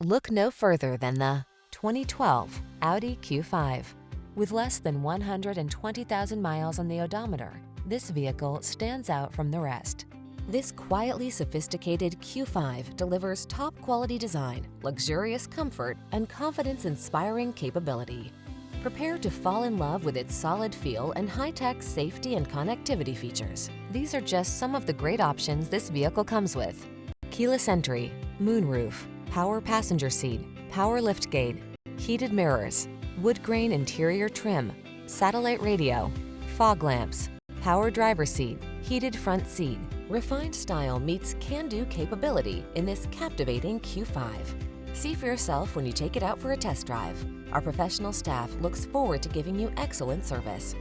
Look no further than the 2012 Audi Q5. With less than 120,000 miles on the odometer, this vehicle stands out from the rest. This quietly sophisticated Q5 delivers top-quality design, luxurious comfort, and confidence-inspiring capability. Prepare to fall in love with its solid feel and high-tech safety and connectivity features. These are just some of the great options this vehicle comes with: keyless entry, moonroof, power passenger seat, power liftgate, heated mirrors, wood grain interior trim, satellite radio, fog lamps, power driver seat, heated front seat. Refined style meets can-do capability in this captivating Q5. See for yourself when you take it out for a test drive. Our professional staff looks forward to giving you excellent service.